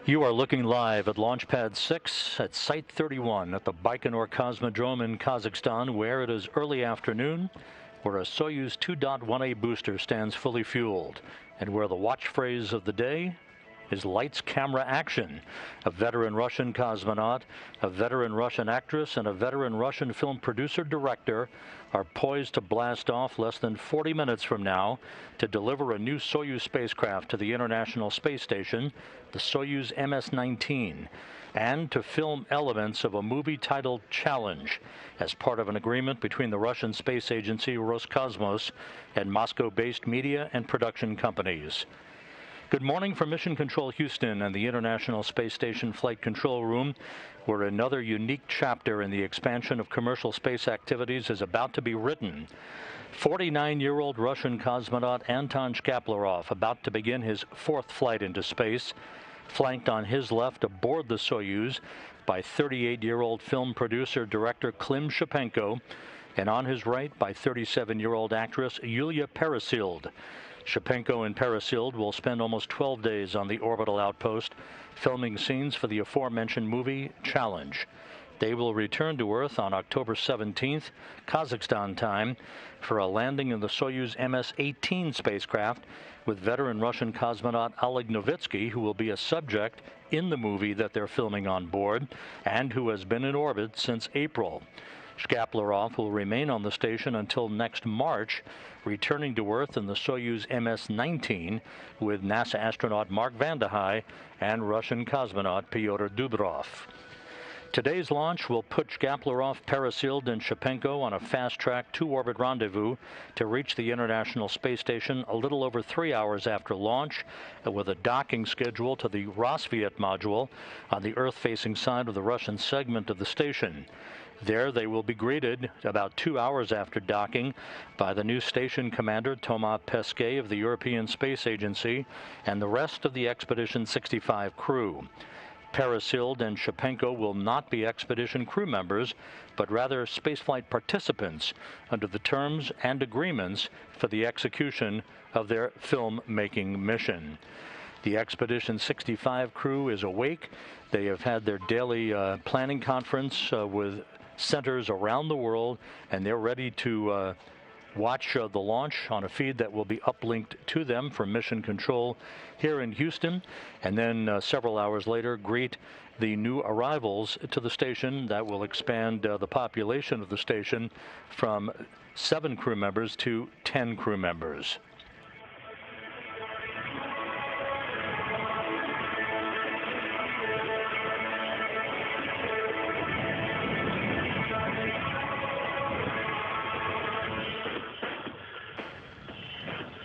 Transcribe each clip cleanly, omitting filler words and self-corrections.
You are looking live at Launch Pad 6 at Site 31 at the Байконур Cosmodrome in Kazakhstan, where it is early afternoon, where a Soyuz 2.1A booster stands fully fueled, and where the watch phrase of the day is lights, camera, action. A veteran Russian cosmonaut, a veteran Russian actress, and a veteran Russian film producer-director are poised to blast off less than 40 minutes from now to deliver a new Soyuz spacecraft to the International Space Station, the Soyuz-MS19, and to film elements of a movie titled Challenge as part of an agreement between the Russian space agency Roskosmos and Moscow-based media and production companies. Good morning from Mission Control Houston and the International Space Station Flight Control Room, where another unique chapter in the expansion of commercial space activities is about to be written. 49-year-old Russian cosmonaut Anton Shkaplerov about to begin his fourth flight into space, flanked on his left aboard the Soyuz by 38-year-old film producer-director Klym Shipenko, and on his right by 37-year-old actress Yulia Peresильd. Shipenko and Peresильd will spend almost 12 days on the orbital outpost, filming scenes for the aforementioned movie Challenge. They will return to Earth on October 17th, Kazakhstan time, for a landing in the Soyuz-MS18 spacecraft with veteran Russian cosmonaut Oleg Novitsky, who will be a subject in the movie that they're filming on board, and who has been in orbit since April. Shkaplerov will remain on the station until next March, returning to Earth in the Soyuz-MS19 with NASA astronaut Mark Vande Hei and Russian cosmonaut Pyotr Dubrov. Today's launch will put Shkaplerov, Peresильd, and Shipenko on a fast-track two-orbit rendezvous to reach the International Space Station a little over 3 hours after launch, with a docking schedule to the Rosviet module on the Earth-facing side of the Russian segment of the station. There they will be greeted about 2 hours after docking by the new station commander Thomas Pesquet of the European Space Agency and the rest of the Expedition 65 crew. Peresильd and Shipenko will not be expedition crew members, but rather spaceflight participants under the terms and agreements for the execution of their film-making mission. The Expedition 65 crew is awake. They have had their daily planning conference with centers around the world, and they're ready to watch the launch on a feed that will be uplinked to them from Mission Control here in Houston, and then several hours later greet the new arrivals to the station that will expand the population of the station from 7 crew members to 10 crew members.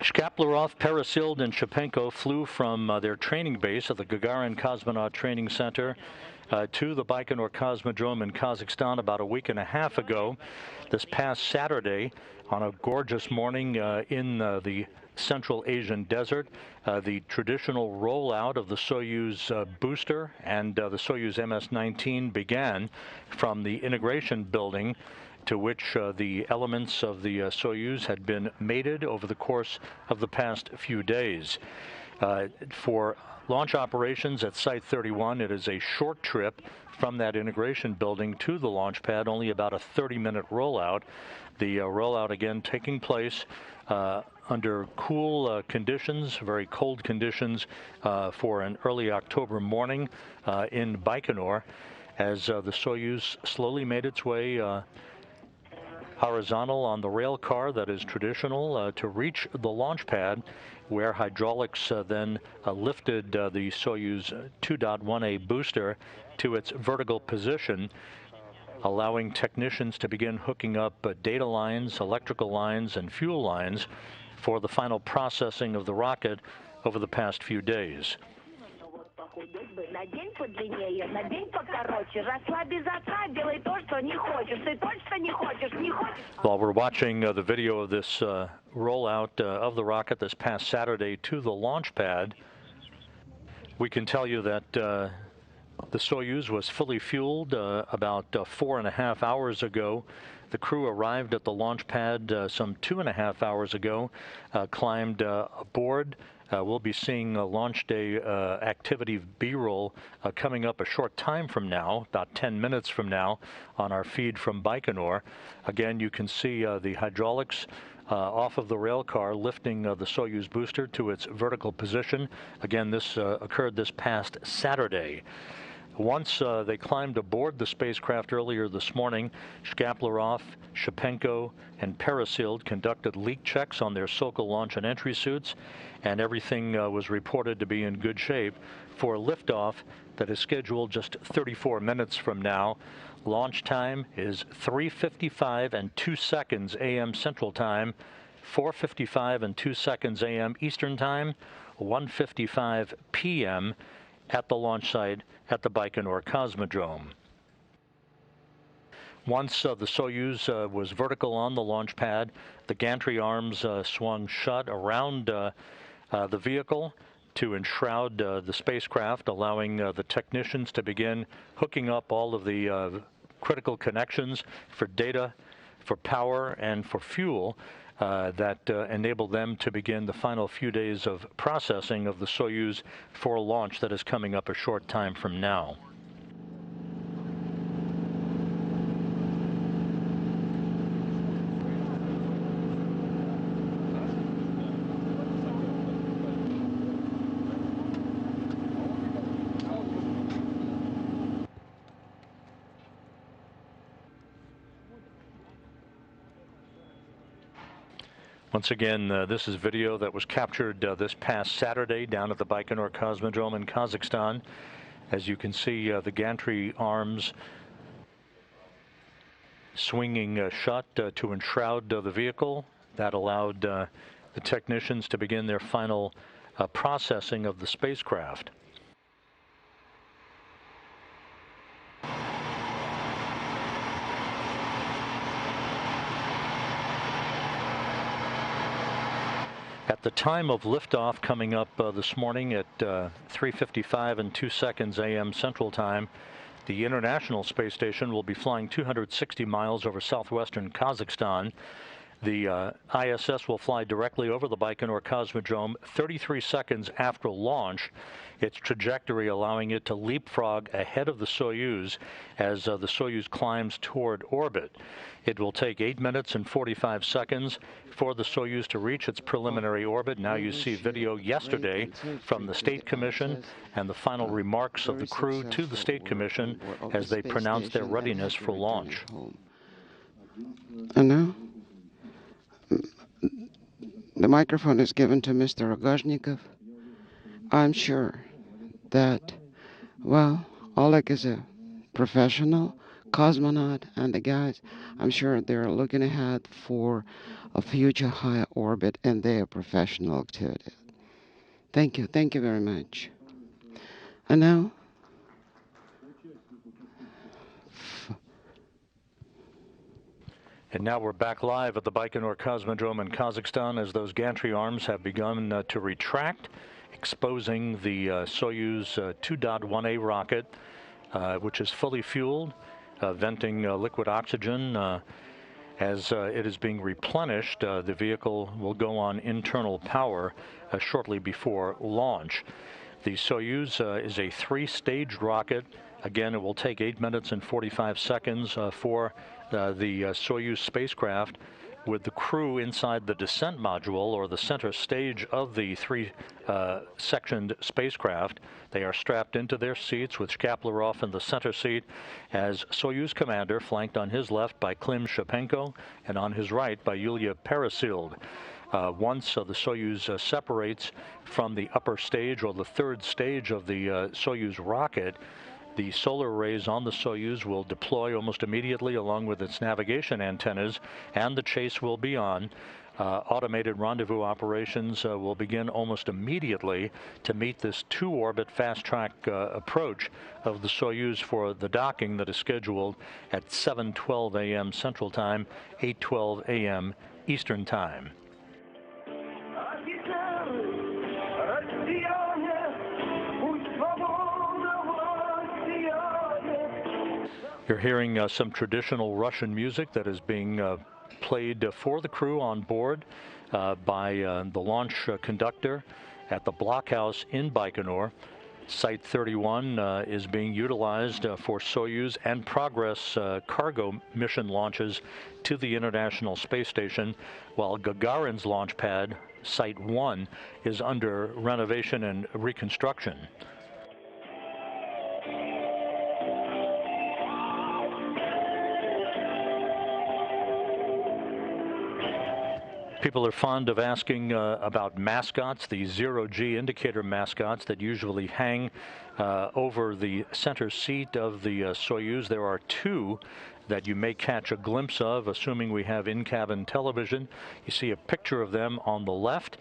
Shkaplerov, Peresильd, and Shipenko flew from their training base at the Gagarin Cosmonaut Training Center to the Байконур Cosmodrome in Kazakhstan about a week and a half ago. This past Saturday, on a gorgeous morning in the Central Asian desert, the traditional rollout of the Soyuz booster and the Soyuz MS-19 began from the integration building to which the elements of the Soyuz had been mated over the course of the past few days. For launch operations at Site 31, it is a short trip from that integration building to the launch pad, only about a 30-minute rollout. The rollout again taking place under cool conditions, very cold conditions for an early October morning in Байконур, as the Soyuz slowly made its way horizontal on the rail car that is traditional to reach the launch pad, where hydraulics then lifted the Soyuz 2.1A booster to its vertical position, allowing technicians to begin hooking up data lines, electrical lines, and fuel lines for the final processing of the rocket over the past few days. While we're watching the video of this rollout of the rocket this past Saturday to the launch pad, we can tell you that the Soyuz was fully fueled about 4.5 hours ago The crew arrived at the launch pad some 2.5 hours ago, climbed aboard. We'll be seeing launch day activity B-roll coming up a short time from now, about 10 minutes from now, on our feed from Байконур. Again, you can see the hydraulics off of the rail car lifting the Soyuz booster to its vertical position. Again, this occurred this past Saturday. Once they climbed aboard the spacecraft earlier this morning, Shkaplerov, Shiphenko, and Peresild conducted leak checks on their Sokol launch and entry suits, and everything was reported to be in good shape for liftoff that is scheduled just 34 minutes from now. Launch time is 3:55 and 2 seconds a.m. Central Time, 4:55 and 2 seconds a.m. Eastern Time, 1:55 p.m. at the launch site at the Байконур Cosmodrome. Once the Soyuz was vertical on the launch pad, the gantry arms swung shut around the vehicle to enshroud the spacecraft, allowing the technicians to begin hooking up all of the critical connections for data, for power, and for fuel that enable them to begin the final few days of processing of the Soyuz for a launch that is coming up a short time from now. Once again, this is video that was captured this past Saturday down at the Байконур Cosmodrome in Kazakhstan. As you can see, the gantry arms swinging shut to enshroud the vehicle. That allowed the technicians to begin their final processing of the spacecraft. At the time of liftoff coming up this morning at 3:55 and 2 seconds a.m. Central Time, the International Space Station will be flying 260 miles over southwestern Kazakhstan. The ISS will fly directly over the Байконур Cosmodrome 33 seconds after launch, its trajectory allowing it to leapfrog ahead of the Soyuz as the Soyuz climbs toward orbit. It will take 8 minutes and 45 seconds for the Soyuz to reach its preliminary orbit. Now you see video yesterday from the State Commission and the final remarks of the crew to the State Commission as they pronounced their readiness for launch. And now the microphone is given to Mr. Rogozhnikov. I'm sure that, well, Oleg is a professional cosmonaut, and the guys, I'm sure they're looking ahead for a future high orbit in their professional activity. Thank you very much. And now, we're back live at the Байконур Cosmodrome in Kazakhstan as those gantry arms have begun to retract, exposing the Soyuz 2.1A rocket, which is fully fueled, venting liquid oxygen. As it is being replenished, the vehicle will go on internal power shortly before launch. The Soyuz is a 3-staged rocket. Again, it will take 8 minutes and 45 seconds for the Soyuz spacecraft, with the crew inside the descent module, or the center stage of the 3-sectioned spacecraft. They are strapped into their seats with Shkaplerov in the center seat as Soyuz commander, flanked on his left by Klim Shipenko and on his right by Yulia Peresild. Once the Soyuz separates from the upper stage, or the 3rd stage of the Soyuz rocket, the solar arrays on the Soyuz will deploy almost immediately along with its navigation antennas, and the chase will be on. Automated rendezvous operations will begin almost immediately to meet this 2-orbit fast-track approach of the Soyuz for the docking that is scheduled at 7:12 a.m. Central Time, 8:12 a.m. Eastern Time. You're hearing some traditional Russian music that is being played for the crew on board by the launch conductor at the blockhouse in Baikonur. Site 31 is being utilized for Soyuz and Progress cargo mission launches to the International Space Station, while Gagarin's launch pad, Site 1, is under renovation and reconstruction. People are fond of asking about mascots, the zero-G indicator mascots that usually hang over the center seat of the Soyuz. There are two that you may catch a glimpse of, assuming we have in-cabin television. You see a picture of them on the left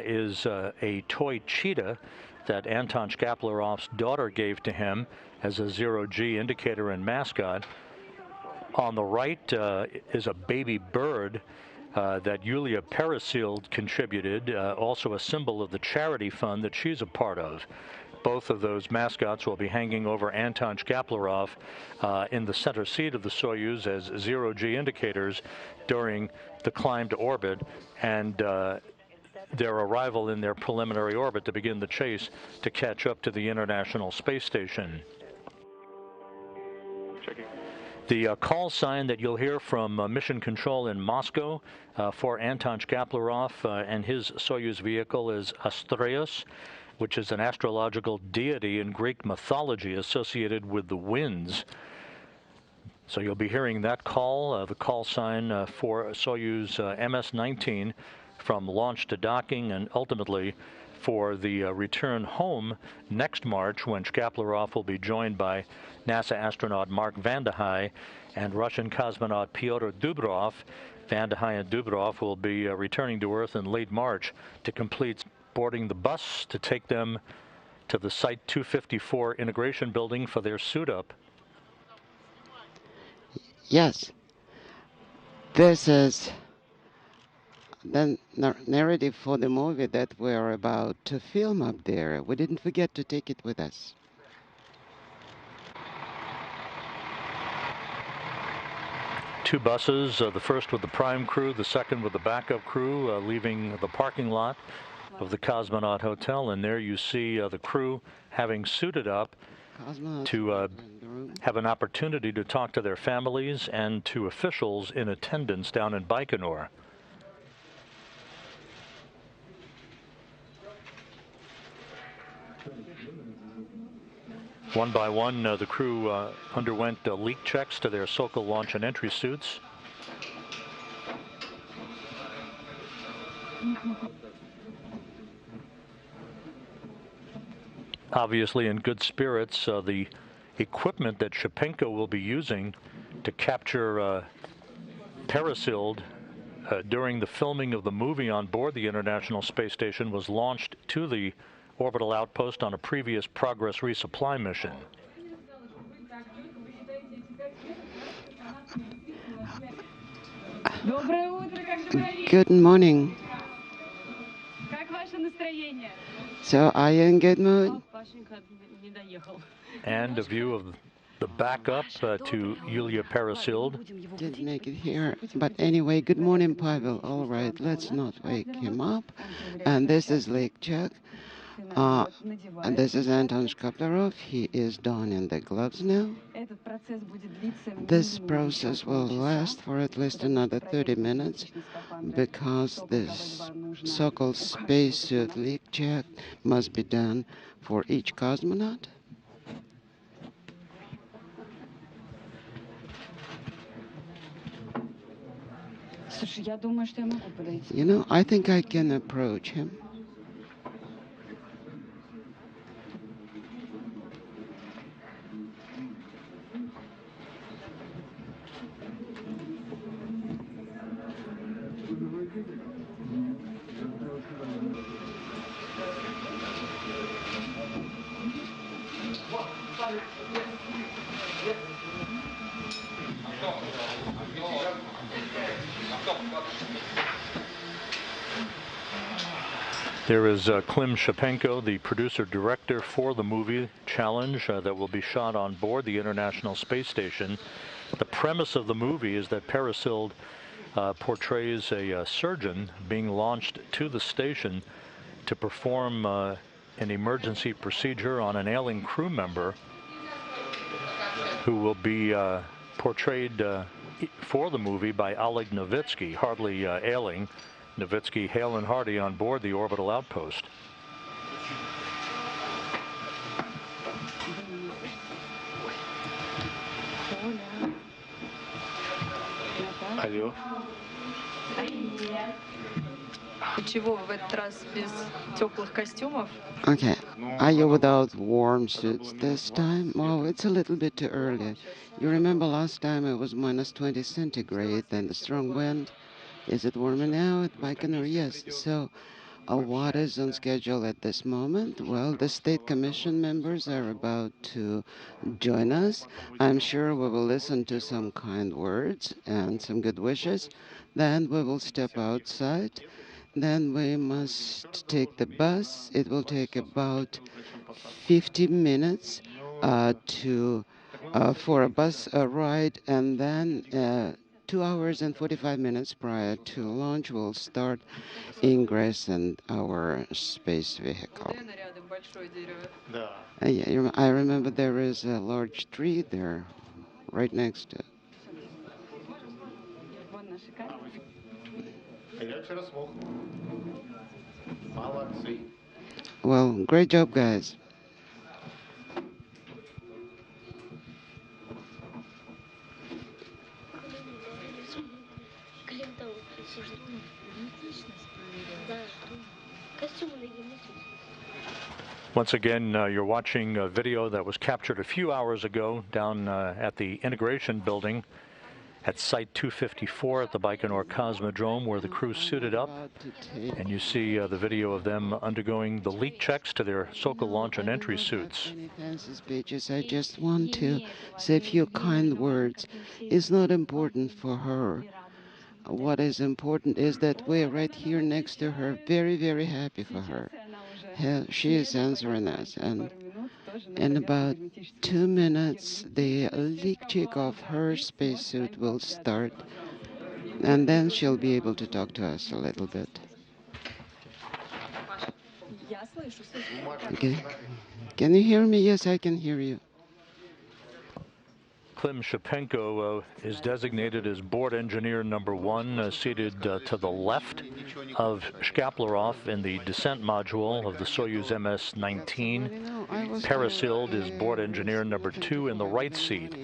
is a toy cheetah that Anton Shkaplerov's daughter gave to him as a zero-G indicator and mascot. On the right is a baby bird that Yulia Peresильd contributed, also a symbol of the charity fund that she's a part of. Both of those mascots will be hanging over Anton Shkaplerov in the center seat of the Soyuz as zero-G indicators during the climb to orbit and their arrival in their preliminary orbit to begin the chase to catch up to the International Space Station. Checking. The call sign that you'll hear from Mission Control in Moscow for Anton Shkaplerov and his Soyuz vehicle is Astreus, which is an astrological deity in Greek mythology associated with the winds. So you'll be hearing that call, the call sign for Soyuz-MS19 from launch to docking and ultimately for the return home next March, when Shkaplerov will be joined by NASA astronaut Mark Vande Hei and Russian cosmonaut Pyotr Dubrov. Vande Hei and Dubrov will be returning to Earth in late March to complete boarding the bus to take them to the Site 254 integration building for their suit-up. Yes. This is the narrative for the movie that we're about to film up there. We didn't forget to take it with us. Two buses, the first with the prime crew, the second with the backup crew, leaving the parking lot of the Cosmonaut Hotel. And there you see the crew having suited up to have an opportunity to talk to their families and to officials in attendance down in Baikonur. One by one, the crew underwent leak checks to their Sokol launch and entry suits. Obviously in good spirits, the equipment that Shippenko will be using to capture Peresild during the filming of the movie on board the International Space Station was launched to the orbital outpost on a previous Progress resupply mission. Good morning. So are you in good mood? And a view of the backup to Yulia Peresильd. Didn't make it here. But anyway, good morning, Pavel. All right, let's not wake him up. And this is Lake Chuck. And this is Anton Shkaplerov. He is donning the gloves now. This process will last for at least another 30 minutes because this so-called spacesuit leak check must be done for each cosmonaut. You know, I think I can approach him. There is Klim Shipенко, the producer-director for the movie Challenge that will be shot on board the International Space Station. The premise of the movie is that Peresild portrays a surgeon being launched to the station to perform an emergency procedure on an ailing crew member who will be portrayed for the movie by Oleg Novitsky, hardly ailing. Novitsky hale and hearty on board the orbital outpost. Алло. Чего в этот раз без теплых костюмов? Okay. Are you without warm suits this time? Well, it's a little bit too early. You remember last time it was minus 20 centigrade and a strong wind? Is it warmer now at Байконур? Yes. So, what is on schedule at this moment? Well, the State Commission members are about to join us. I'm sure we will listen to some kind words and some good wishes. Then we will step outside. Then we must take the bus. It will take about 50 minutes for a bus ride, and then 2 hours and 45 minutes prior to launch, we'll start ingress in our space vehicle. Yeah, I remember there is a large tree there, right next to it. Well, great job, guys. Once again, you're watching a video that was captured a few hours ago down at the integration building at Site 254 at the Байконур Cosmodrome, where the crew suited up. And you see the video of them undergoing the leak checks to their Sokol launch and entry suits. Fancy speeches. I just want to say a few kind words. It's not important for her. What is important is that we're right here next to her, very, very happy for her. She is answering us, and in about 2 minutes, the leak check of her spacesuit will start, and then she'll be able to talk to us a little bit. Okay. Can you hear me? Yes, I can hear you. Klim Shipенko is designated as board engineer number 1, seated to the left of Shkaplerov in the descent module of the Soюз-ms19. Peresild is board engineer number 2 in the right seat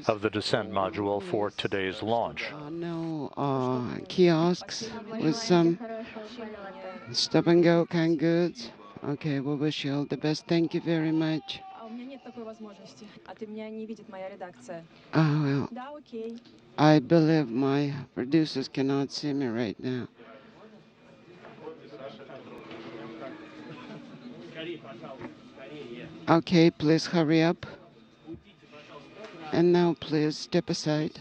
of the descent module for today's launch. Kiosks with some stop-and-go kind goods. Okay, we wish you all the best. Thank you very much. Well, I believe my producers cannot see me right now. Okay, please hurry up. And now please step aside.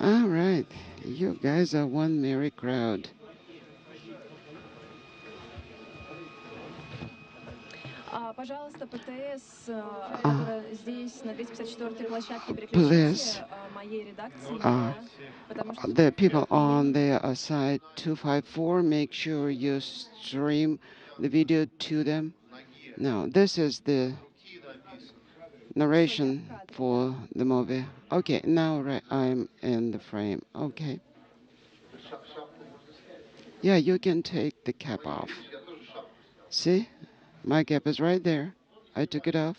All right, you guys are one merry crowd. Please, the people on the side 254, make sure you stream the video to them. Now, this is the narration for the movie. Okay, now I'm in the frame. Okay. Yeah, you can take the cap off. See? My cap is right there. I took it off.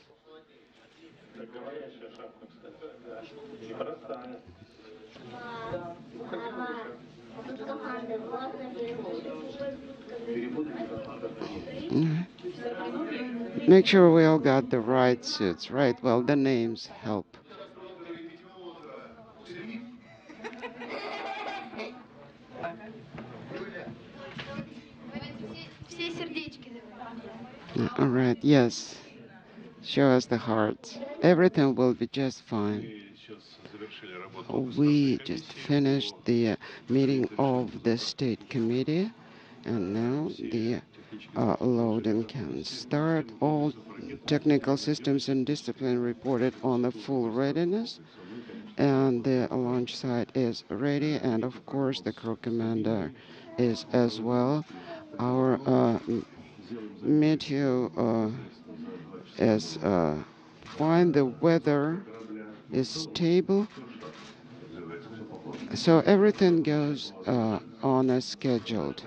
Make sure we all got the right suits, right? Well, the names help. All right, yes. Show us the hearts. Everything will be just fine. We just finished the meeting of the State Committee, And now the loading can start. All technical systems and discipline reported on the full readiness. And the launch site is ready. And of course, the crew commander is as well. Our meteo is fine. The weather is stable. So everything goes on as scheduled.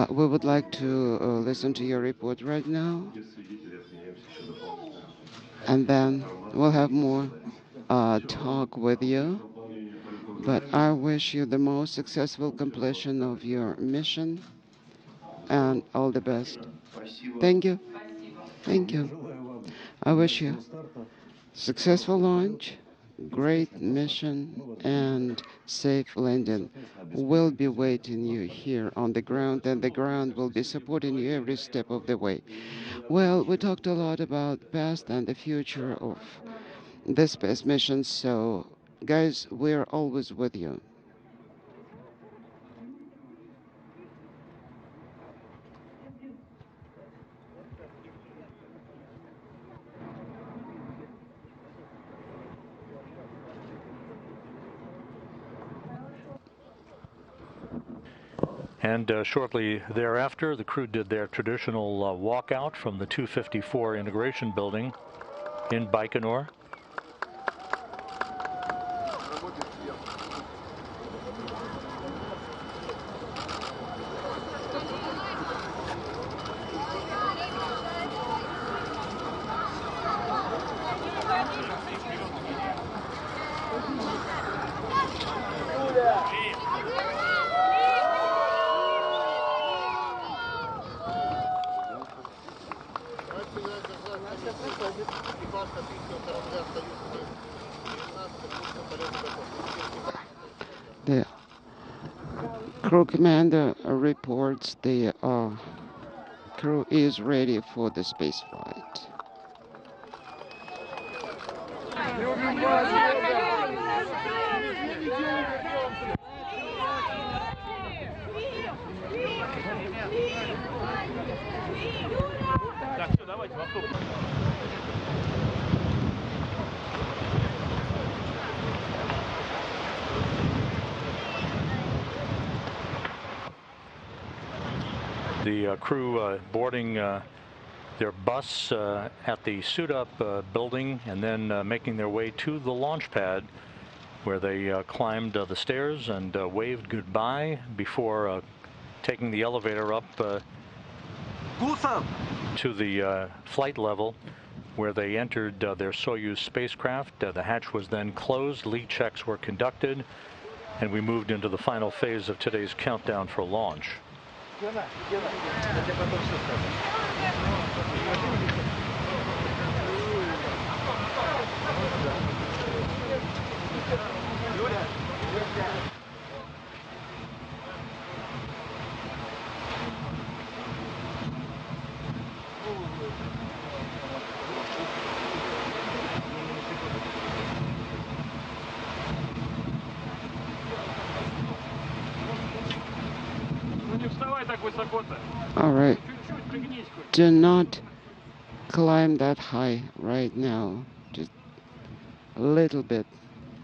We would like to listen to your report right now. And then we'll have more talk with you. But I wish you the most successful completion of your mission and all the best. Thank you. Thank you. I wish you successful launch, great mission, and safe landing. We'll be waiting you here on the ground, and the ground will be supporting you every step of the way. Well, we talked a lot about past and the future of the space missions, so guys, we're always with you. And shortly thereafter, the crew did their traditional walkout from the 254 integration building in Байконур. The crew commander reports the crew is ready for the space flight. The crew boarding their bus at the suit-up building, and then making their way to the launch pad, where they climbed the stairs and waved goodbye before taking the elevator up to the flight level, where they entered their Soyuz spacecraft. The hatch was then closed, leak checks were conducted, and we moved into the final phase of today's countdown for launch. All right. Do not climb that high right now. Just a little bit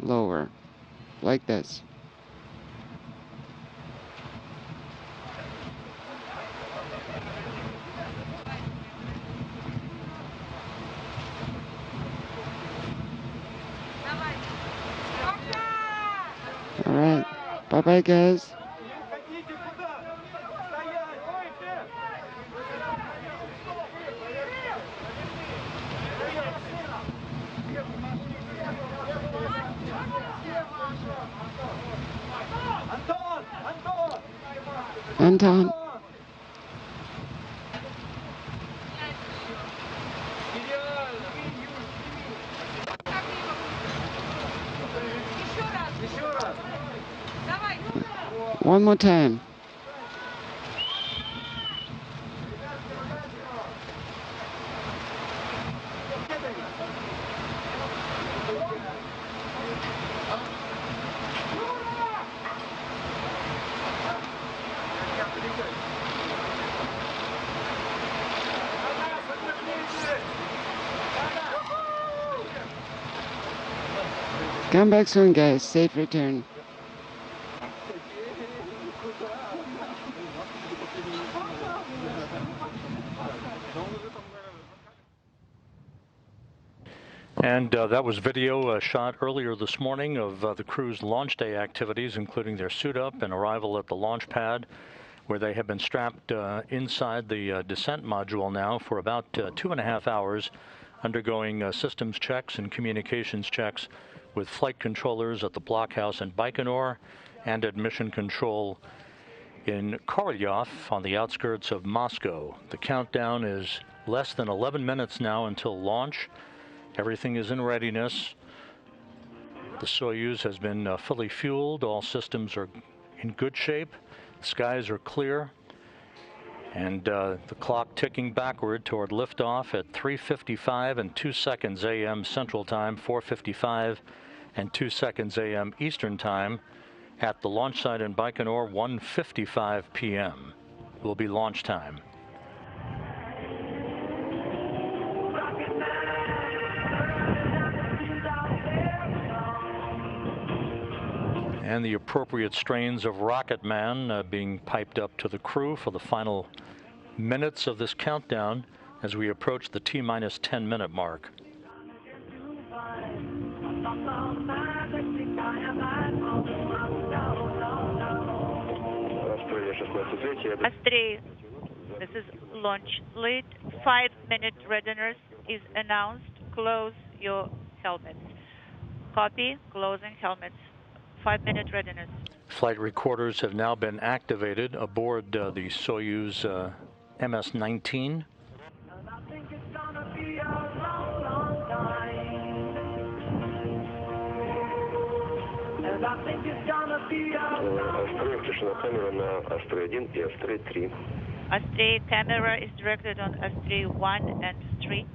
lower, like this. All right. Bye-bye, guys. Anton. One more time. Come back soon, guys. Safe return. And that was video shot earlier this morning of the crew's launch day activities, including their suit up and arrival at the launch pad, where they have been strapped inside the descent module now for about 2.5 hours, undergoing systems checks and communications checks with flight controllers at the blockhouse in Байконур and at mission control in Korolyov on the outskirts of Moscow. The countdown is less than 11 minutes now until launch. Everything is in readiness. The Soyuz has been fully fueled. All systems are in good shape. The skies are clear. And the clock ticking backward toward liftoff at 3:55 and 2 seconds a.m. Central Time, 4:55 and 2 seconds a.m. Eastern Time. At the launch site in Байконур, 1:55 p.m. will be launch time. And the appropriate strains of Rocket Man being piped up to the crew for the final minutes of this countdown as we approach the T-minus 10-minute mark. Astray, this is launch lead. 5-minute readiness is announced. Close your helmets. Copy, closing helmets. 5-minute readiness. Flight recorders have now been activated aboard the Soyuz-ms19. Astray camera is directed on Astray 1 and 3.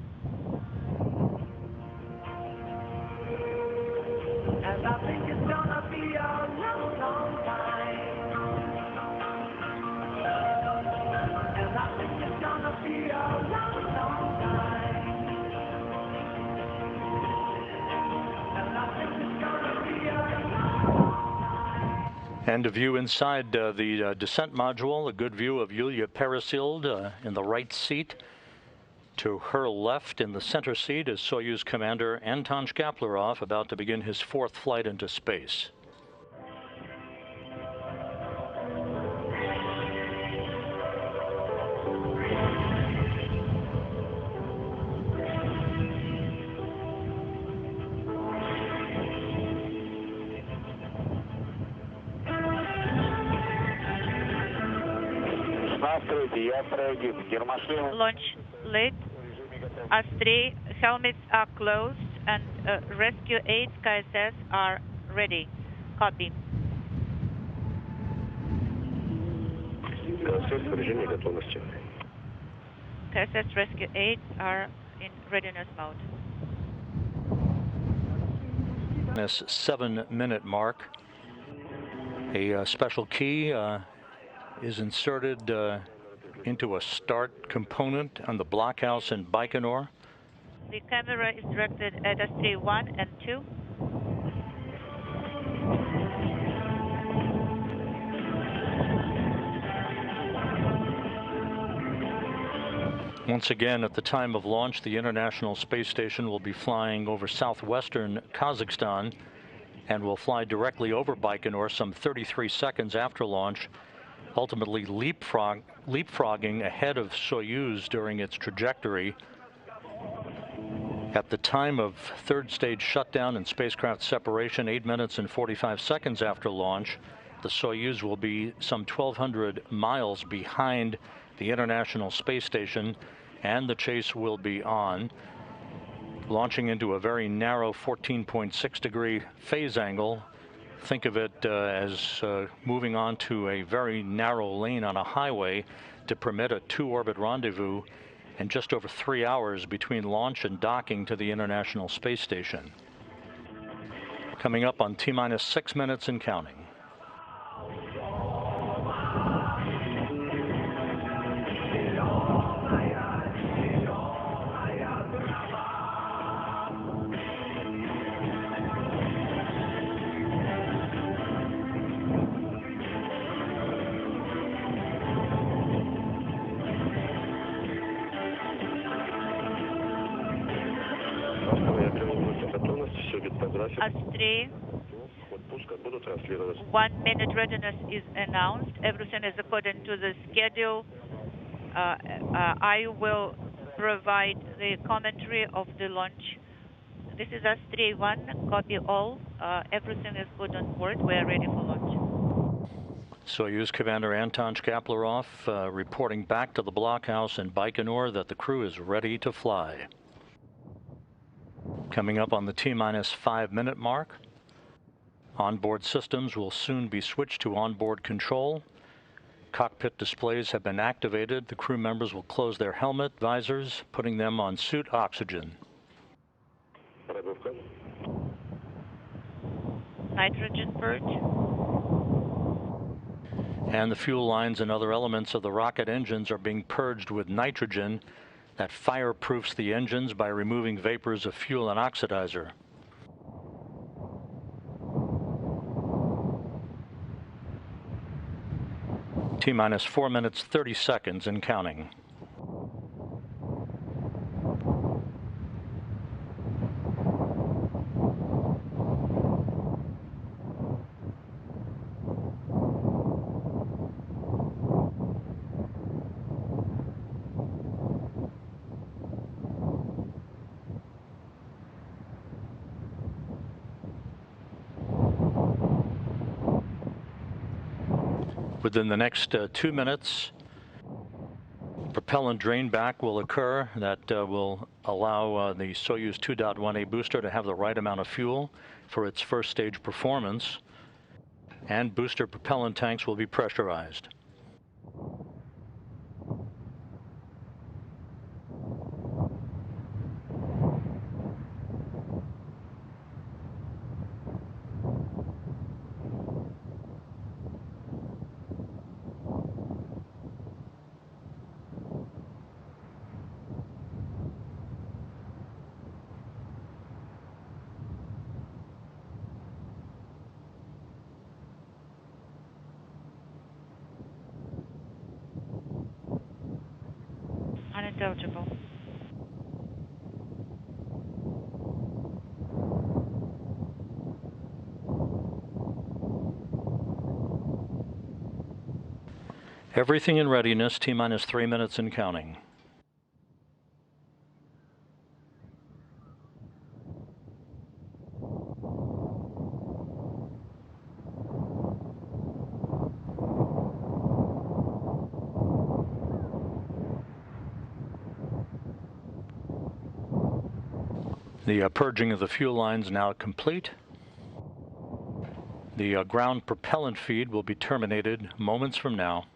And a view inside the descent module, a good view of Yulia Peresильd in the right seat. To her left in the center seat is Soyuz commander Anton Shkaplerov, about to begin his 4th flight into space. Launch lit. Astray helmets are closed and rescue aids KSS are ready. Copy. KSS rescue aids are in readiness mode. This 7-minute mark. A special key is inserted into a start component on the blockhouse in Байконур. The camera is directed at Astray 1 and 2. Once again, at the time of launch, the International Space Station will be flying over southwestern Kazakhstan and will fly directly over Байконур some 33 seconds after launch, ultimately leapfrogging ahead of Soyuz during its trajectory. At the time of 3rd stage shutdown and spacecraft separation, 8 minutes and 45 seconds after launch, the Soyuz will be some 1,200 miles behind the International Space Station, and the chase will be on, launching into a very narrow 14.6 degree phase angle. Think of it as moving on to a very narrow lane on a highway to permit a 2-orbit rendezvous in just over 3 hours between launch and docking to the International Space Station. Coming up on T-minus 6 minutes and counting. Astray. 1 minute readiness is announced. Everything is according to the schedule. I will provide the commentary of the launch. This is Astray 1, copy all. Everything is good on board. We are ready for launch. Soyuz Commander Anton Shkaplerov reporting back to the blockhouse in Байконур that the crew is ready to fly. Coming up on the T-minus 5 minute mark. Onboard systems will soon be switched to onboard control. Cockpit displays have been activated. The crew members will close their helmet visors, putting them on suit oxygen. Nitrogen purge. And the fuel lines and other elements of the rocket engines are being purged with nitrogen that fireproofs the engines by removing vapors of fuel and oxidizer. T-minus 4 minutes, 30 seconds and counting. Within the next 2 minutes, propellant drain back will occur that will allow the Soyuz 2.1A booster to have the right amount of fuel for its first stage performance, and booster propellant tanks will be pressurized. Unintelligible. Everything in readiness, T-minus 3 minutes and counting. The purging of the fuel lines now complete. The ground propellant feed will be terminated moments from now.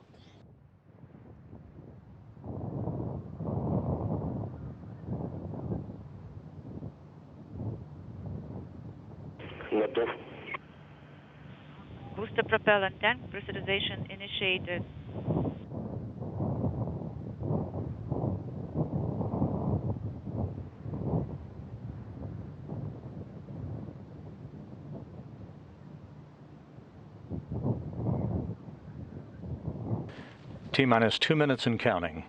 Booster propellant tank pressurization initiated. T-minus 2 minutes and counting.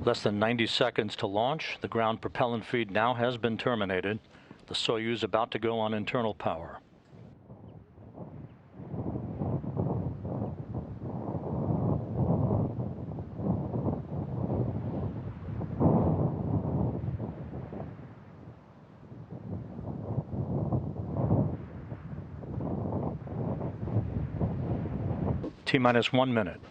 Less than 90 seconds to launch. The ground propellant feed now has been terminated. The Soyuz about to go on internal power. T-minus 1 minute.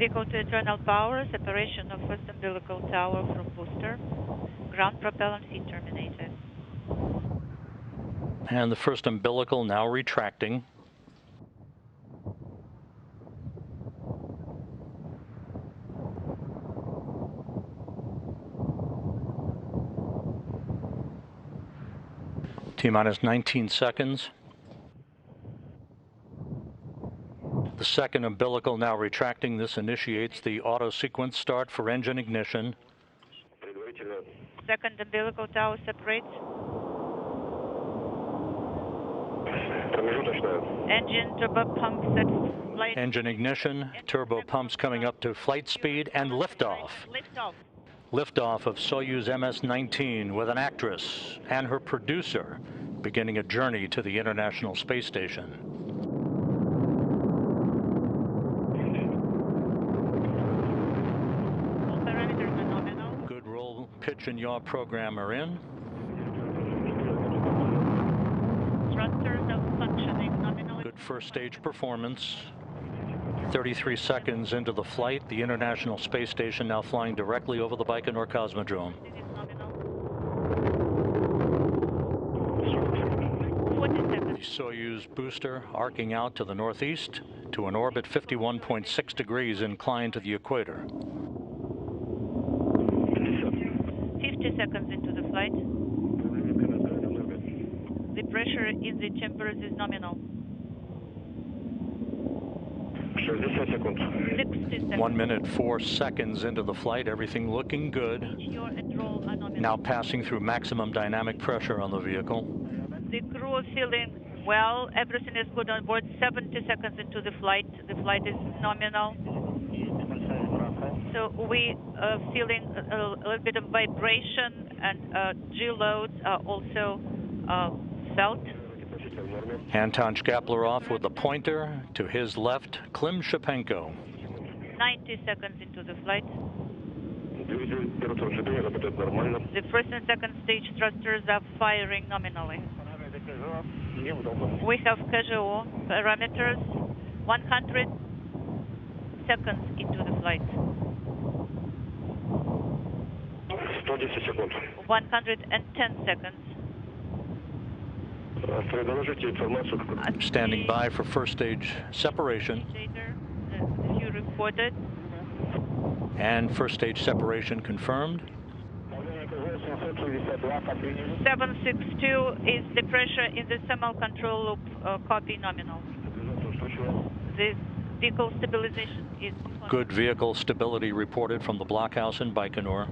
Vehicle to internal power, separation of first umbilical tower from booster. Ground propellant feed terminated. And the first umbilical now retracting. T-minus 19 seconds. The second umbilical now retracting. This initiates the auto sequence start for engine ignition. Second umbilical tower separates. Engine turbo pumps at flight. Engine ignition, turbo pumps coming up to flight speed, and liftoff. Liftoff of Soyuz-MS19 with an actress and her producer beginning a journey to the International Space Station. All parameters are nominal. Good roll, pitch, and yaw program are in. Thrusters are functioning nominally. Good first stage performance. 33 seconds into the flight, the International Space Station now flying directly over the Байконур Cosmodrome. 40 seconds. The Soyuz booster arcing out to the northeast to an orbit 51.6 degrees inclined to the equator. 50 seconds into the flight. The pressure in the chambers is nominal. 60 seconds. 1 minute, 4 seconds into the flight, everything looking good. Yaw and roll are nominal. Now passing through maximum dynamic pressure on the vehicle. The crew are feeling well. Everything is good on board. 70 seconds into the flight. The flight is nominal. So we are feeling a little bit of vibration, and G loads are also felt. Anton Shkaplerov with the pointer to his left, Klym Shipenko. 90 seconds into the flight. The first and second stage thrusters are firing nominally. We have casual parameters, 100 seconds into the flight. 110 seconds. Standing by for first stage separation. You reported. And first stage separation confirmed. 762 is the pressure in the thermal control loop, copy nominal. The vehicle stabilization is... Good vehicle stability reported from the blockhouse in Байконур.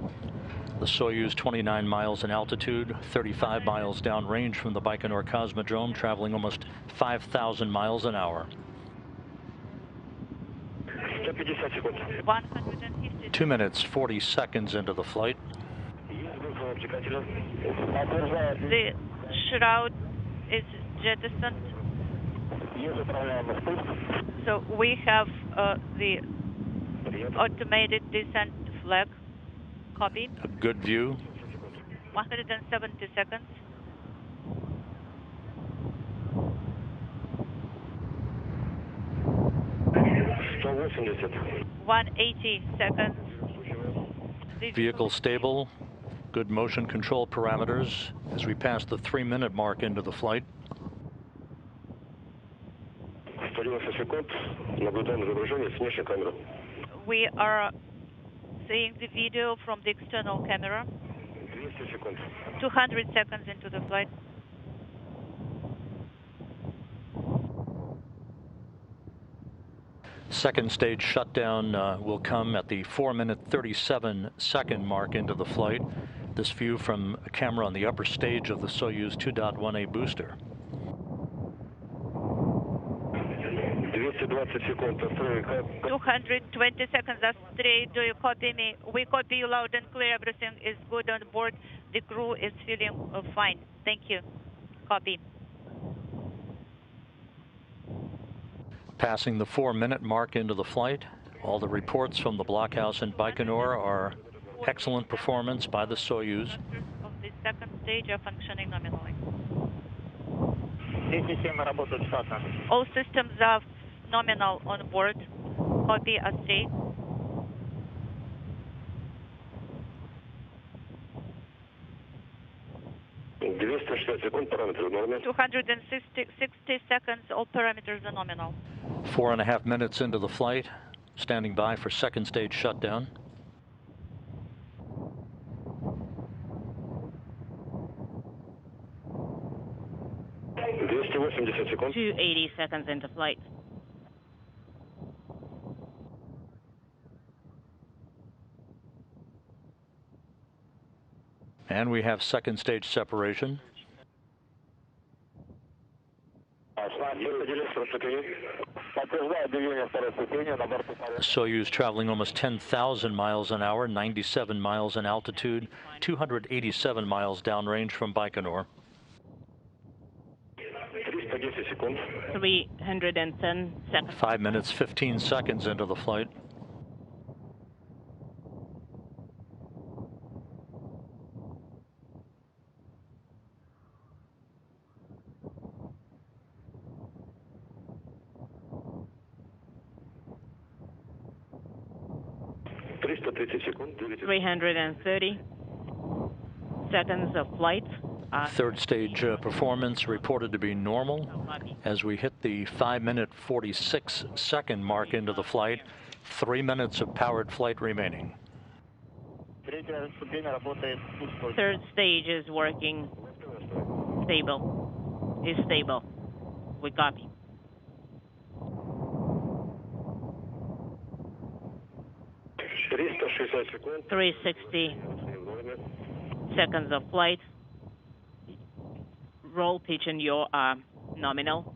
The Soyuz 29 miles in altitude, 35 miles downrange from the Байконур Cosmodrome, traveling almost 5,000 miles an hour. 150. 2 minutes, 40 seconds into the flight. The shroud is jettisoned. So we have the automated descent flag. Copy. A good view. 170 seconds. $180 seconds. Vehicle stable. Good motion control parameters as we pass the 3-minute mark into the flight. We are seeing the video from the external camera. 200 seconds into the flight. Second stage shutdown will come at the 4-minute 37-second mark into the flight. This view from a camera on the upper stage of the Soyuz 2.1A booster. 220 seconds, Astray, do you copy me? We copy you loud and clear. Everything is good on board. The crew is feeling fine. Thank you. Copy. Passing the 4-minute mark into the flight. All the reports from the blockhouse in Байконур are excellent performance by the Soyuz. Of the second stage are functioning nominally. All systems are nominal on board. Copy, Astray. 260 секунд, параметры в норме. 260 seconds, all parameters are nominal. 4.5 minutes into the flight, standing by for second stage shutdown. Секунд. 280 seconds into flight. And we have second stage separation. Soyuz traveling almost 10,000 miles an hour, 97 miles in altitude, 287 miles downrange from Байконур. 310 seconds. 5 minutes, 15 seconds into the flight. секунд. 330 seconds of flight. Third stage performance reported to be normal as we hit the 5-minute 46-second mark into the flight. 3 minutes of powered flight remaining. Third stage is working stable. Is stable. We copy. секунд. 360 seconds of flight. Roll, pitch, and yaw are nominal.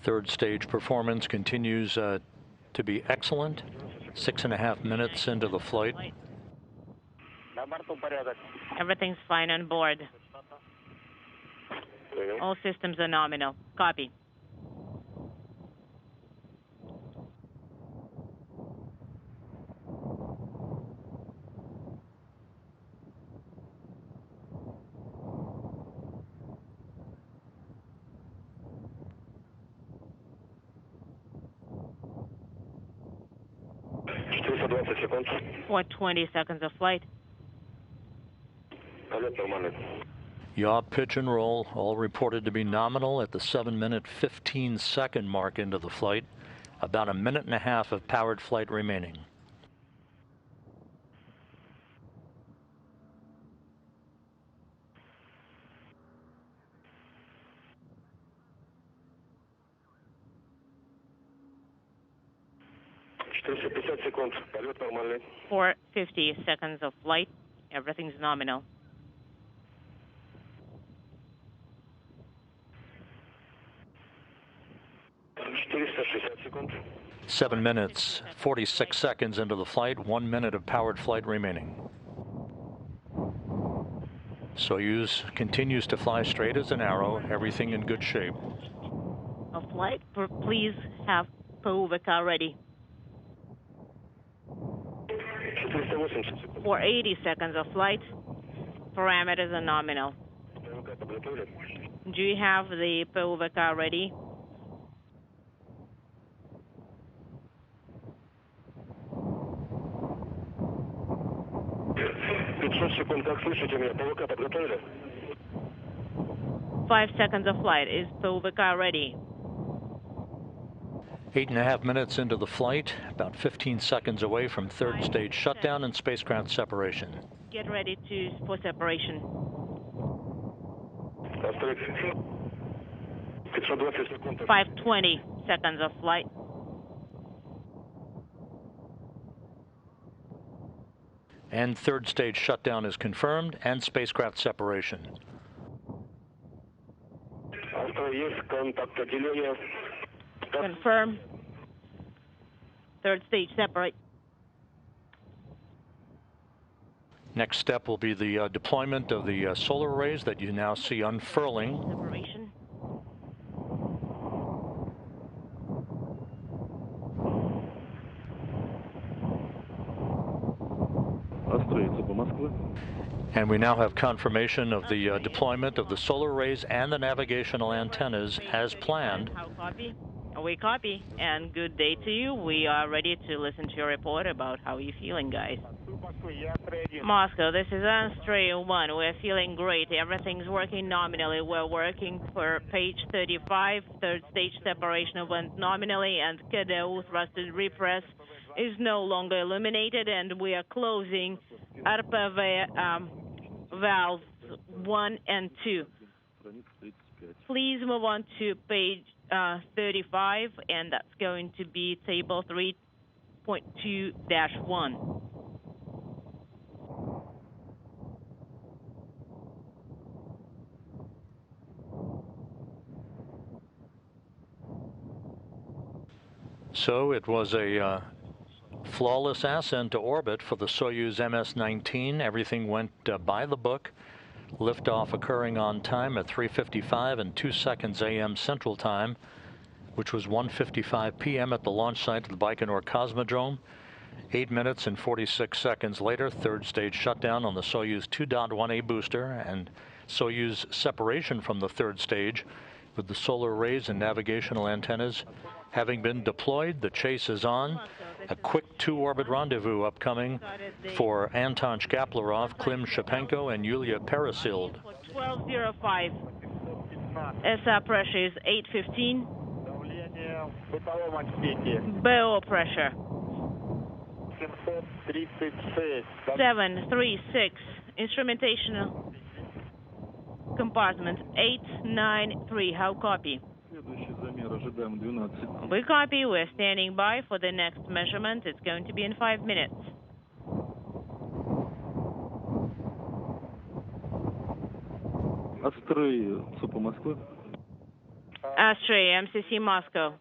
Third stage performance continues to be excellent. 6.5 minutes into the flight. Everything's fine on board. All systems are nominal. Copy. секунд. 420 seconds of flight. Полет нормальный. Yaw, pitch, and roll, all reported to be nominal at the 7-minute 15-second mark into the flight. About 1.5 minutes of powered flight remaining. секунд. Полет нормальный. 450 seconds of flight. Everything's nominal. секунд. 7 minutes, 46 seconds into the flight, 1 minute of powered flight remaining. Soyuz continues to fly straight as an arrow, everything in good shape. A flight, please have POVK ready. 480 seconds of flight. Parameters are nominal. Do you have the POVK ready? секунд. Как слышите меня? ПВК подготовили? 5 seconds of flight. Is POVK ready? 8.5 minutes into the flight, about 15 seconds away from third stage shutdown and spacecraft separation. Get ready for separation. 520 seconds of flight. And third stage shutdown is confirmed and spacecraft separation. Confirm. Third stage separate. Next step will be the deployment of the solar arrays that you now see unfurling. Separation. And we now have confirmation of the deployment of the solar arrays and the navigational antennas as planned. How copy? We copy, and good day to you. We are ready to listen to your report about how you're feeling, guys. Moscow, this is Astray 1. We're feeling great. Everything's working nominally. We're working for page 35. Third stage separation went nominally, and KDU thrusted repress is no longer illuminated, and we are closing RPV valves 1 and 2. Please move on to page 35, and that's going to be table 3.2-1. So it was a flawless ascent to orbit for the Soyuz-MS19. Everything went by the book. Liftoff occurring on time at 3:55 and 2 seconds a.m. Central Time, which was 1:55 p.m. at the launch site of the Байконур Cosmodrome. 8 minutes and 46 seconds later, third stage shutdown on the Soyuz 2.1A booster and Soyuz separation from the third stage with the solar arrays and navigational antennas having been deployed. The chase is on. A quick two-orbit rendezvous upcoming for Anton Shkaplerov, Klim Shipenko, and Yulia Peresильd. 12:05. SR pressure is 815. BO pressure 736. Instrumentation compartment 893. How copy? We copy. We're standing by for the next measurement. It's going to be in 5 minutes. Astray, MCC Moscow.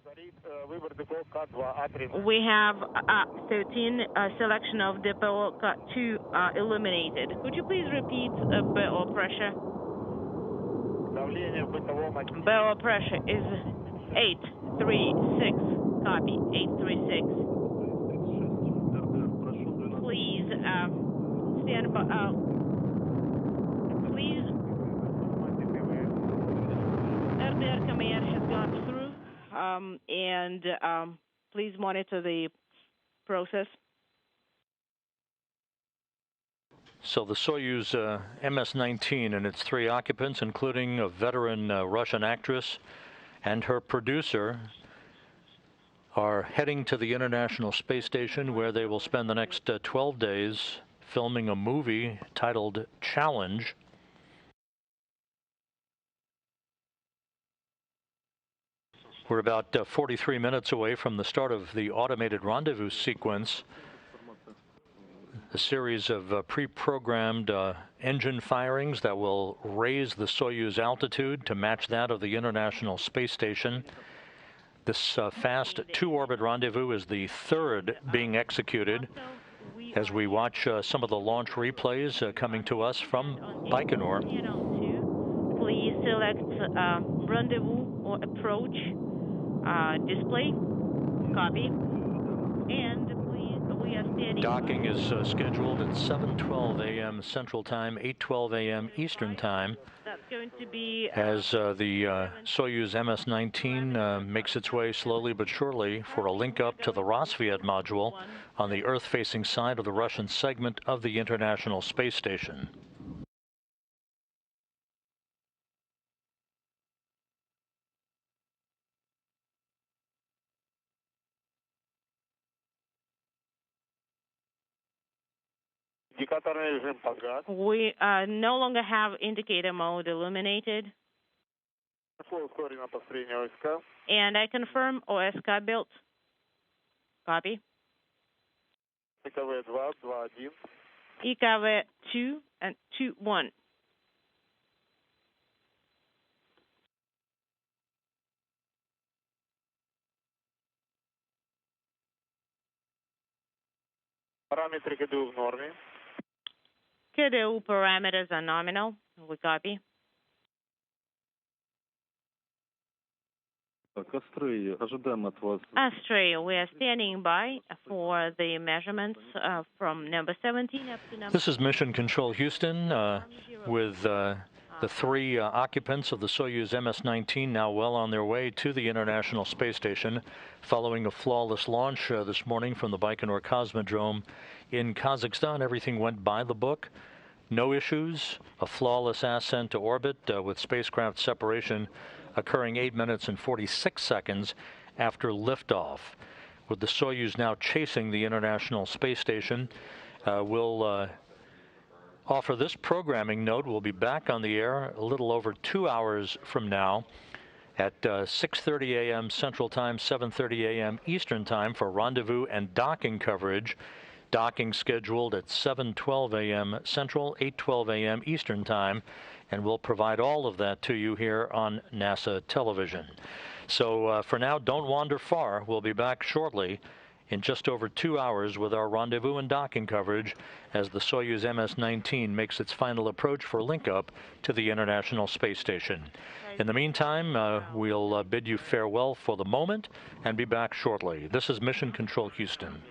We have 13 selection of depot K2 illuminated. Could you please repeat BO pressure? BO pressure is 836. Copy. 836. Please stand by. Please. RDR command has gone through, and please monitor the process. So the Soyuz MS-19 and its 3 occupants, including a veteran Russian actress and her producer, are heading to the International Space Station, where they will spend the next 12 days filming a movie titled Challenge. We're about 43 minutes away from the start of the automated rendezvous sequence. A series of pre-programmed engine firings that will raise the Soyuz altitude to match that of the International Space Station. This fast two-orbit rendezvous is the third being executed as we watch some of the launch replays coming to us from Байконур. Please select rendezvous or approach display. Copy. And we are standing. Docking is scheduled at 7:12 a.m. Central Time, 8:12 a.m. Eastern Time. That's going to be as the Soyuz MS-19 makes its way slowly but surely for a link up to the Rosviet module on the Earth-facing side of the Russian segment of the International Space Station. We no longer have indicator mode illuminated. And I confirm OSK built. Copy. EKV 2 and 2-1. Параметры КДУ в норме. KDU parameters are nominal. We copy. Astray, we are standing by for the measurements from number 17 up to number... This is Mission Control Houston with the three occupants of the Soyuz-MS19 now well on their way to the International Space Station following a flawless launch this morning from the Байконур Cosmodrome in Kazakhstan. Everything went by the book. No issues, a flawless ascent to orbit with spacecraft separation occurring 8 minutes and 46 seconds after liftoff. With the Soyuz now chasing the International Space Station, we'll offer this programming note. We'll be back on the air a little over 2 hours from now at 6:30 a.m. Central Time, 7:30 a.m. Eastern Time for rendezvous and docking coverage. Docking scheduled at 7:12 a.m. Central, 8:12 a.m. Eastern Time, and we'll provide all of that to you here on NASA television. So for now, don't wander far. We'll be back shortly in just over 2 hours with our rendezvous and docking coverage as the Soyuz-MS19 makes its final approach for link-up to the International Space Station. In the meantime, we'll bid you farewell for the moment and be back shortly. This is Mission Control Houston.